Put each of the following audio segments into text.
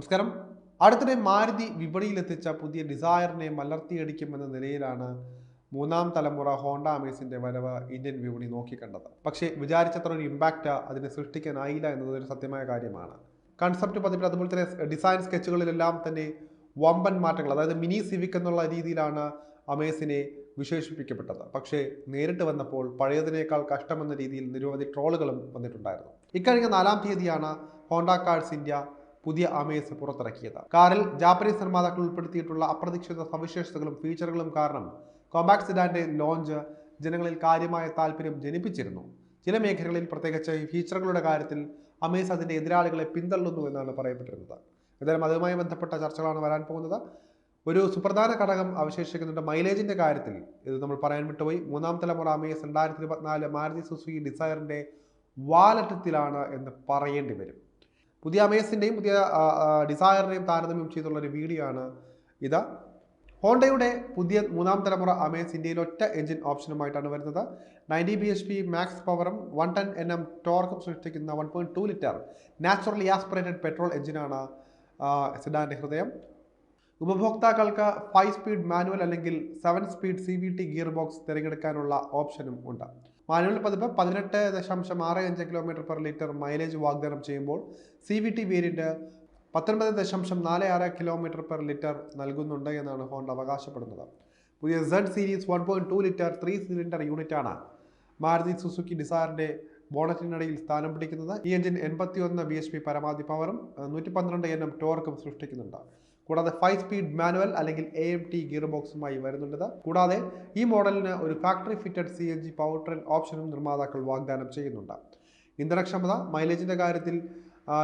നമസ്കാരം. അടുത്തിടെ മാരുതി വിപണിയിലെത്തിച്ച പുതിയ ഡിസയറിനെ മലർത്തിയടിക്കുമെന്ന നിലയിലാണ് മൂന്നാം തലമുറ ഹോണ്ട അമേസിന്റെ വരവ് ഇന്ത്യൻ വിപണി നോക്കിക്കണ്ടത്. പക്ഷേ വിചാരിച്ചത്ര ഒരു ഇമ്പാക്റ്റ് അതിനെ സൃഷ്ടിക്കാനായില്ല എന്നതൊരു സത്യമായ കാര്യമാണ്. കൺസെപ്റ്റ് പതിപ്പിൽ അതുപോലെ തന്നെ ഡിസൈൻ സ്കെച്ചുകളിലെല്ലാം തന്നെ വമ്പൻ മാറ്റങ്ങൾ, അതായത് മിനി സിവിക് എന്നുള്ള രീതിയിലാണ് അമേസിനെ വിശേഷിപ്പിക്കപ്പെട്ടത്. പക്ഷേ നേരിട്ട് വന്നപ്പോൾ പഴയതിനേക്കാൾ കഷ്ടമെന്ന രീതിയിൽ നിരവധി ട്രോളുകളും വന്നിട്ടുണ്ടായിരുന്നു. ഇക്കഴിഞ്ഞ 4-ാം തീയതിയാണ് ഹോണ്ട കാർസ് ഇന്ത്യ പുതിയ അമേസ് പുറത്തിറക്കിയത്. കാറിൽ ജാപ്പനീസ് നിർമ്മാതാക്കൾ ഉൾപ്പെടുത്തിയിട്ടുള്ള അപ്രതീക്ഷിത സവിശേഷതകളും ഫീച്ചറുകളും കാരണം കോമ്പാക്ട് സെഡാന്റെ ലോഞ്ച് ജനങ്ങളിൽ കാര്യമായ താല്പര്യം ജനിപ്പിച്ചിരുന്നു. ചില മേഖലകളിൽ, പ്രത്യേകിച്ച് ഫീച്ചറുകളുടെ കാര്യത്തിൽ അമേസ് അതിന്റെ എതിരാളികളെ പിന്തള്ളുന്നു എന്നാണ് പറയപ്പെട്ടിരുന്നത്. എന്തായാലും അതുമായി ബന്ധപ്പെട്ട ചർച്ചകളാണ് വരാൻ പോകുന്നത്. ഒരു സുപ്രധാന ഘടകം അവശേഷിക്കുന്നുണ്ട് മൈലേജിന്റെ കാര്യത്തിൽ. ഇത് നമ്മൾ പറയാൻ വിട്ടുപോയി. മൂന്നാം തലമുറ അമേസ് 2024 മാരുതി സുസുക്കി ഡിസയറിന്റെ വാലറ്റത്തിലാണ് എന്ന് പറയേണ്ടി വരും. പുതിയ അമേസിൻ്റെയും പുതിയ ഡിസയറിനെയും താരതമ്യം ചെയ്തുള്ള ഒരു വീഡിയോ ആണ് ഇത്. ഹോണ്ടയുടെ പുതിയ മൂന്നാം തലമുറ അമേസ് ഇന്ത്യയിൽ ഒറ്റ എഞ്ചിൻ ഓപ്ഷനുമായിട്ടാണ് വരുന്നത്. 90 bhp മാക്സ് പവറും 110 Nm ടോർക്കും സൃഷ്ടിക്കുന്ന 1.2 ലിറ്റർ നാച്ചുറലി ആസ്പിറേറ്റഡ് പെട്രോൾ എഞ്ചിനാണ് സെഡാന്റെ ഹൃദയം. ഉപഭോക്താക്കൾക്ക് 5 സ്പീഡ് മാനുവൽ അല്ലെങ്കിൽ 7 സ്പീഡ് CVT ഗിയർ ബോക്സ് തിരഞ്ഞെടുക്കാനുള്ള ഓപ്ഷനും ഉണ്ട്. മാനുവൽ പതിപ്പ് 18.65 km/ലിറ്റർ മൈലേജ് വാഗ്ദാനം ചെയ്യുമ്പോൾ CVT വേരിയന്റ് 19.46 km/ലിറ്റർ നൽകുന്നുണ്ട് എന്നാണ് ഹോണ്ട അവകാശപ്പെടുന്നത്. പുതിയ Z സീരീസ് 1.2 ലിറ്റർ 3 സിലിണ്ടർ യൂണിറ്റാണ് മാരുതി സുസുക്കി ഡിസയറിന്റെ ബോണറ്റിനിടയിൽ സ്ഥാനം പിടിക്കുന്നത്. ഈ എഞ്ചിൻ 81 bhp പരമാവധി പവറും 112 Nm ടോർക്കും സൃഷ്ടിക്കുന്നുണ്ട്. കൂടാതെ 5 സ്പീഡ് മാനുവൽ അല്ലെങ്കിൽ AMT ഗിയർ ബോക്സുമായി വരുന്നുണ്ട്. കൂടാതെ ഈ മോഡലിന് ഒരു factory fitted CNG power train ഓപ്ഷനും നിർമ്മാതാക്കൾ വാഗ്ദാനം ചെയ്യുന്നുണ്ട്. ഇന്ധനക്ഷമത, മൈലേജിന്റെ കാര്യത്തിൽ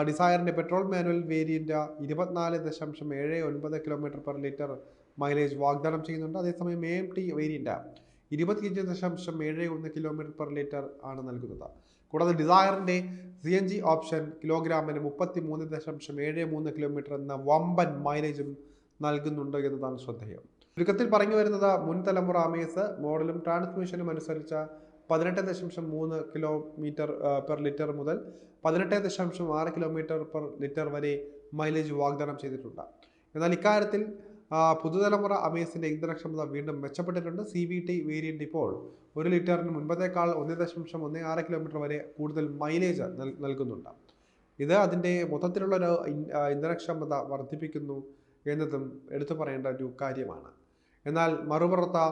ഡിസയറിന്റെ പെട്രോൾ മാനുവൽ വേരിയന്റ് 24.79 km/ലിറ്റർ മൈലേജ് വാഗ്ദാനം ചെയ്യുന്നുണ്ട്. അതേസമയം AMT വേരിയന്റ് 25.71 km/ലിറ്റർ ആണ് നൽകുന്നത്. കൂടാതെ ഡിസയറിന്റെ CNG ഓപ്ഷൻ കിലോഗ്രാമിന് 33.73 km എന്ന വമ്പൻ മൈലേജും നൽകുന്നുണ്ട് എന്നതാണ് ശ്രദ്ധേയം. ചുരുക്കത്തിൽ പറഞ്ഞു വരുന്നത്, മുൻ തലമുറ അമേസ് മോഡലും ട്രാൻസ്മിഷനും അനുസരിച്ച 18.3 km/ലിറ്റർ മുതൽ 18.6 km/ലിറ്റർ വരെ മൈലേജ് വാഗ്ദാനം ചെയ്തിട്ടുണ്ട്. എന്നാൽ ഇക്കാര്യത്തിൽ പുതുതലമുറ അമേസിന്റെ ഇന്ധനക്ഷമത വീണ്ടും മെച്ചപ്പെട്ടിട്ടുണ്ട്. CVT വേരിയന്റ് ഇപ്പോൾ 1 ലിറ്ററിന് മുൻപത്തേക്കാൾ 1.16 km വരെ കൂടുതൽ മൈലേജ് നൽകുന്നുണ്ട്. ഇത് അതിൻ്റെ മൊത്തത്തിലുള്ള ഒരു ഇന്ധനക്ഷമത വർദ്ധിപ്പിക്കുന്നു എന്നതും എടുത്തു പറയേണ്ട ഒരു കാര്യമാണ്. എന്നാൽ മറുപുറത്ത്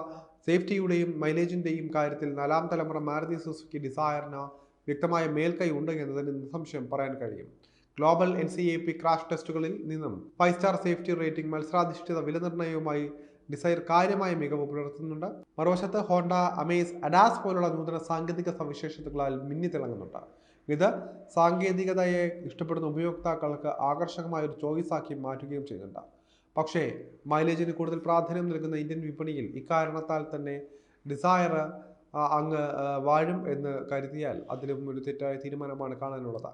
സേഫ്റ്റിയുടെയും മൈലേജിൻ്റെയും കാര്യത്തിൽ 4-ാം തലമുറ മാരുതി സുസുക്കി ഡിസയറിന് വ്യക്തമായ മേൽക്കൈ ഉണ്ട് എന്നതിന് നിസ്സംശയം പറയാൻ കഴിയും. ഗ്ലോബൽ NCAP ക്രാഷ് ടെസ്റ്റുകളിൽ നിന്നും 5 സ്റ്റാർ സേഫ്റ്റി റേറ്റിംഗ്, മത്സരാധിഷ്ഠിത വിലനിർണ്ണയവുമായി ഡിസയർ കാര്യമായ മികവ് പുലർത്തുന്നുണ്ട്. മറുവശത്ത് ഹോണ്ട അമേസ് അഡാസ് പോലുള്ള നൂതന സാങ്കേതിക സവിശേഷതകളാൽ മിന്നിത്തിളങ്ങുന്നുണ്ട്. ഇത് സാങ്കേതികതയെ ഇഷ്ടപ്പെടുന്ന ഉപയോക്താക്കൾക്ക് ആകർഷകമായ ഒരു ചോയ്സാക്കി മാറ്റുകയും ചെയ്യുന്നുണ്ട്. പക്ഷേ മൈലേജിന് കൂടുതൽ പ്രാധാന്യം നൽകുന്ന ഇന്ത്യൻ വിപണിയിൽ ഇക്കാരണത്താൽ തന്നെ ഡിസയർ അങ്ങ് വാഴും എന്ന് കരുതിയാൽ അതിലും ഒരു തെറ്റായ തീരുമാനമാണ് കാണാനുള്ളത്.